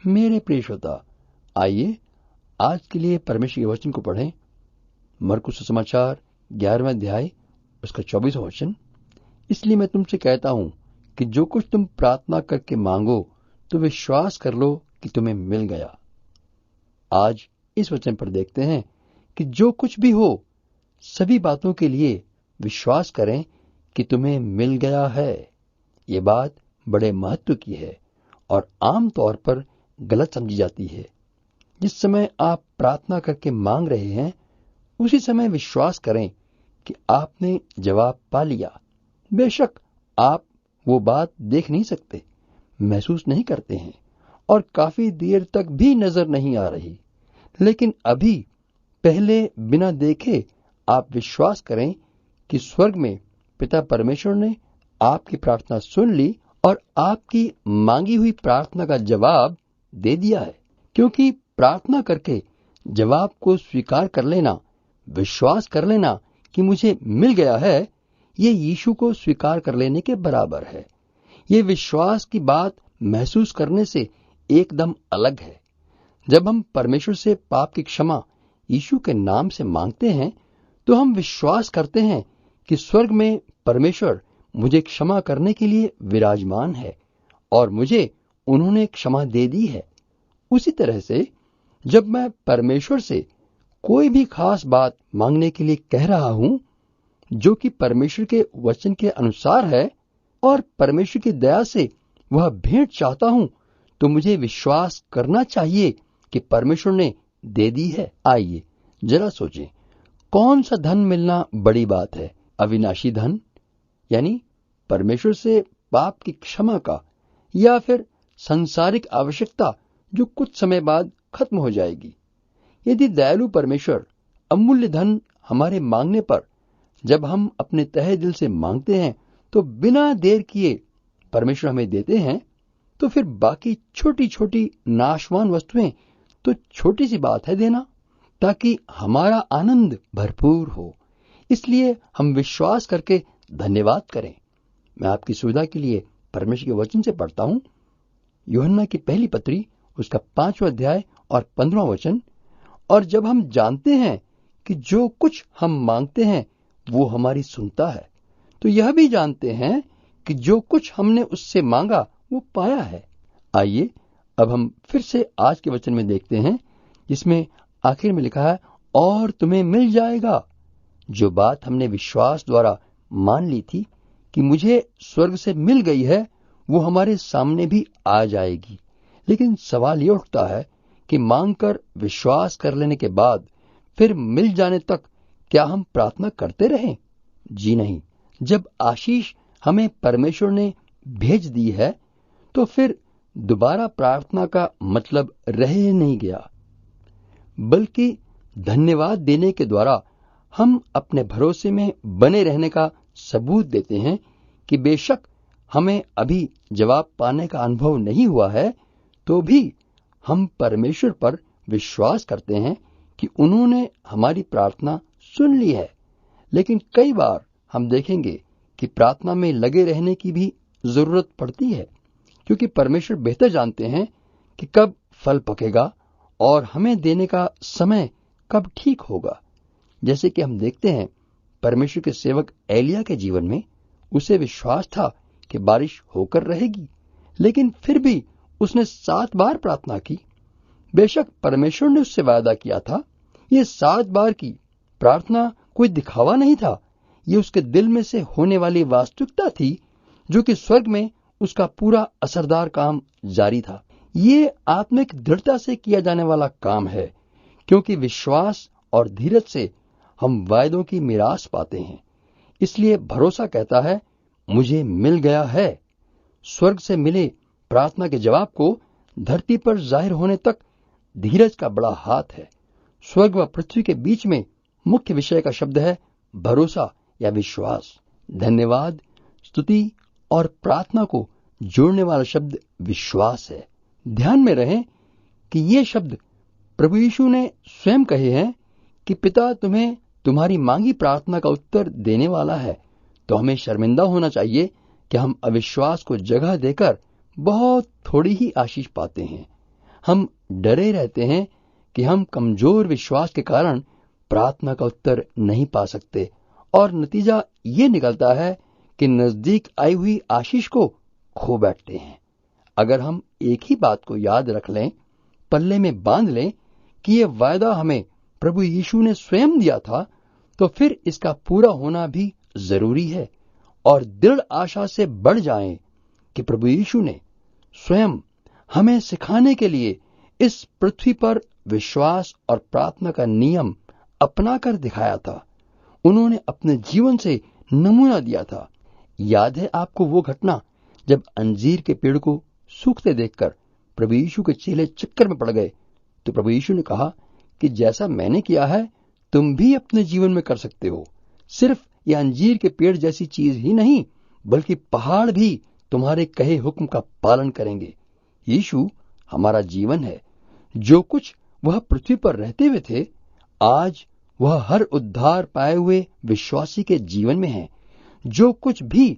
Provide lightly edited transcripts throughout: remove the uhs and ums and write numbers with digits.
मेरे प्रिय श्रोता, आइए आज के लिए परमेश्वर के वचन को पढ़ें। मरकुस सुसमाचार 11वां अध्याय उसका 24वां वचन। इसलिए मैं तुमसे कहता हूं कि जो कुछ तुम प्रार्थना करके मांगो तो विश्वास कर लो कि तुम्हें मिल गया। आज इस वचन पर देखते हैं कि जो कुछ भी हो सभी बातों के लिए विश्वास करें कि तुम्हें मिल गया है। ये बात बड़े महत्व की है और आम तौर पर गलत समझी जाती है। जिस समय आप प्रार्थना करके मांग रहे हैं उसी समय विश्वास करें कि आपने जवाब पा लिया। बेशक आप वो बात देख नहीं सकते, महसूस नहीं करते हैं और काफी देर तक भी नजर नहीं आ रही, लेकिन अभी पहले बिना देखे आप विश्वास करें कि स्वर्ग में पिता परमेश्वर ने आपकी प्रार्थना सुन ली और आपकी मांगी हुई प्रार्थना का जवाब दे दिया है। क्योंकि प्रार्थना करके जवाब को स्वीकार कर लेना, विश्वास कर लेना कि मुझे मिल गया है, ये यीशु को स्वीकार कर लेने के बराबर है। ये विश्वास की बात महसूस करने से एकदम अलग है। जब हम परमेश्वर से पाप की क्षमा यीशु के नाम से मांगते हैं तो हम विश्वास करते हैं कि स्वर्ग में परमेश्वर मुझे क्षमा करने के लिए विराजमान है और मुझे उन्होंने क्षमा दे दी है। उसी तरह से जब मैं परमेश्वर से कोई भी खास बात मांगने के लिए कह रहा हूं जो कि परमेश्वर के वचन के अनुसार है और परमेश्वर की दया से वह भेंट चाहता हूं, तो मुझे विश्वास करना चाहिए कि परमेश्वर ने दे दी है। आइए जरा सोचें, कौन सा धन मिलना बड़ी बात है? अविनाशी धन यानी परमेश्वर से पाप की क्षमा का, या फिर सांसारिक आवश्यकता जो कुछ समय बाद खत्म हो जाएगी? यदि दयालु परमेश्वर अमूल्य धन हमारे मांगने पर, जब हम अपने तहे दिल से मांगते हैं तो बिना देर किए परमेश्वर हमें देते हैं, तो फिर बाकी छोटी छोटी नाशवान वस्तुएं तो छोटी सी बात है देना, ताकि हमारा आनंद भरपूर हो। इसलिए हम विश्वास करके धन्यवाद करें। मैं आपकी सुविधा के लिए परमेश्वर के वचन से पढ़ता हूं, यूहन्ना की पहली पत्री उसका 5वां अध्याय और 15वां वचन। और जब हम जानते हैं कि जो कुछ हम मांगते हैं वो हमारी सुनता है, तो यह भी जानते हैं कि जो कुछ हमने उससे मांगा वो पाया है। आइए अब हम फिर से आज के वचन में देखते हैं, जिसमें आखिर में लिखा है, और तुम्हें मिल जाएगा। जो बात हमने विश्वास द्वारा मान ली थी कि मुझे स्वर्ग से मिल गई है, वो हमारे सामने भी आ जाएगी। लेकिन सवाल ये उठता है कि मांगकर विश्वास कर लेने के बाद फिर मिल जाने तक क्या हम प्रार्थना करते रहें? जी नहीं। जब आशीष हमें परमेश्वर ने भेज दी है तो फिर दोबारा प्रार्थना का मतलब रह नहीं गया, बल्कि धन्यवाद देने के द्वारा हम अपने भरोसे में बने रहने का सबूत देते हैं कि बेशक हमें अभी जवाब पाने का अनुभव नहीं हुआ है, तो भी हम परमेश्वर पर विश्वास करते हैं कि उन्होंने हमारी प्रार्थना सुन ली है। लेकिन कई बार हम देखेंगे कि प्रार्थना में लगे रहने की भी जरूरत पड़ती है, क्योंकि परमेश्वर बेहतर जानते हैं कि कब फल पकेगा और हमें देने का समय कब ठीक होगा। जैसे कि हम देखते हैं परमेश्वर के सेवक एलिया के जीवन में, उसे विश्वास था कि बारिश होकर रहेगी, लेकिन फिर भी उसने 7 बार प्रार्थना की। बेशक परमेश्वर ने उससे वादा किया था। ये 7 बार की प्रार्थना कोई दिखावा नहीं था, ये उसके दिल में से होने वाली वास्तविकता थी, जो कि स्वर्ग में उसका पूरा असरदार काम जारी था। ये आत्मिक दृढ़ता से किया जाने वाला काम है, क्योंकि विश्वास और धीरज से हम वायदों की मिरास पाते हैं। इसलिए भरोसा कहता है, मुझे मिल गया है। स्वर्ग से मिले प्रार्थना के जवाब को धरती पर जाहिर होने तक धीरज का बड़ा हाथ है। स्वर्ग व पृथ्वी के बीच में मुख्य विषय का शब्द है भरोसा या विश्वास। धन्यवाद, स्तुति और प्रार्थना को जोड़ने वाला शब्द विश्वास है। ध्यान में रहे कि ये शब्द प्रभु यीशु ने स्वयं कहे हैं कि पिता तुम्हें तुम्हारी मांगी प्रार्थना का उत्तर देने वाला है। तो हमें शर्मिंदा होना चाहिए कि हम अविश्वास को जगह देकर बहुत थोड़ी ही आशीष पाते हैं। हम डरे रहते हैं कि हम कमजोर विश्वास के कारण प्रार्थना का उत्तर नहीं पा सकते, और नतीजा ये निकलता है कि नजदीक आई हुई आशीष को खो बैठते हैं। अगर हम एक ही बात को याद रख लें, पल्ले में बांध लें कि ये वायदा हमें प्रभु यीशु ने स्वयं दिया था, तो फिर इसका पूरा होना भी जरूरी है, और दृढ़ आशा से बढ़ जाएं कि प्रभु यीशु ने स्वयं हमें सिखाने के लिए इस पृथ्वी पर विश्वास और प्रार्थना का नियम अपनाकर दिखाया था। उन्होंने अपने जीवन से नमूना दिया था। याद है आपको वो घटना जब अंजीर के पेड़ को सूखते देखकर प्रभु यीशु के चेले चक्कर में पड़ गए, तो प्रभु यीशु ने कहा कि जैसा मैंने किया है तुम भी अपने जीवन में कर सकते हो। सिर्फ ये अंजीर के पेड़ जैसी चीज ही नहीं, बल्कि पहाड़ भी तुम्हारे कहे हुक्म का पालन करेंगे। यीशु हमारा जीवन है। जो कुछ वह पृथ्वी पर रहते हुए थे, आज वह हर उद्धार पाए हुए विश्वासी के जीवन में है। जो कुछ भी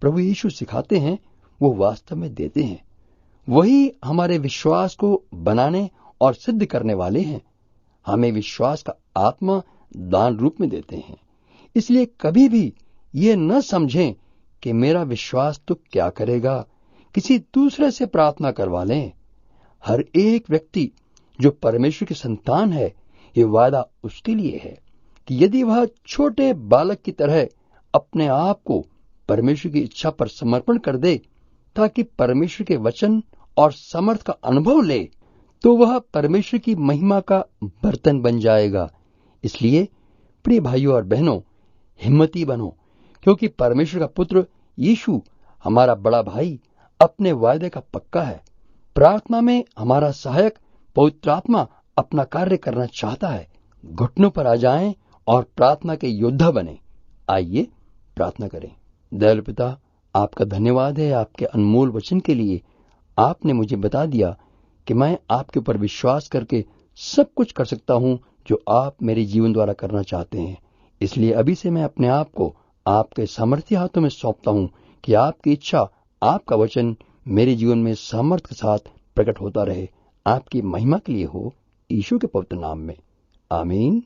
प्रभु यीशु सिखाते हैं वो वास्तव में देते हैं। वही हमारे विश्वास को बनाने और सिद्ध करने वाले हैं। हमें विश्वास का आत्मा दान रूप में देते हैं। इसलिए कभी भी ये न समझें कि मेरा विश्वास तो क्या करेगा, किसी दूसरे से प्रार्थना करवा लें। हर एक व्यक्ति जो परमेश्वर की संतान है, ये वादा उसके लिए है कि यदि वह छोटे बालक की तरह अपने आप को परमेश्वर की इच्छा पर समर्पण कर दे, ताकि परमेश्वर के वचन और समर्थ का अनुभव ले, तो वह परमेश्वर की महिमा का बर्तन बन जाएगा। इसलिए प्रिय भाइयों और बहनों, हिम्मती बनो, क्योंकि परमेश्वर का पुत्र यीशु हमारा बड़ा भाई अपने वायदे का पक्का है। प्रार्थना में हमारा सहायक पवित्र आत्मा अपना कार्य करना चाहता है। घुटनों पर आ जाएं और प्रार्थना के योद्धा बने। आइए प्रार्थना करें। दयालु पिता, आपका धन्यवाद है आपके अनमोल वचन के लिए। आपने मुझे बता दिया कि मैं आपके ऊपर विश्वास करके सब कुछ कर सकता हूं जो आप मेरे जीवन द्वारा करना चाहते हैं। इसलिए अभी से मैं अपने आप को आपके सामर्थ्य हाथों में सौंपता हूं कि आपकी इच्छा, आपका वचन मेरे जीवन में सामर्थ्य के साथ प्रकट होता रहे। आपकी महिमा के लिए हो, यीशु के पवित्र नाम में, आमीन।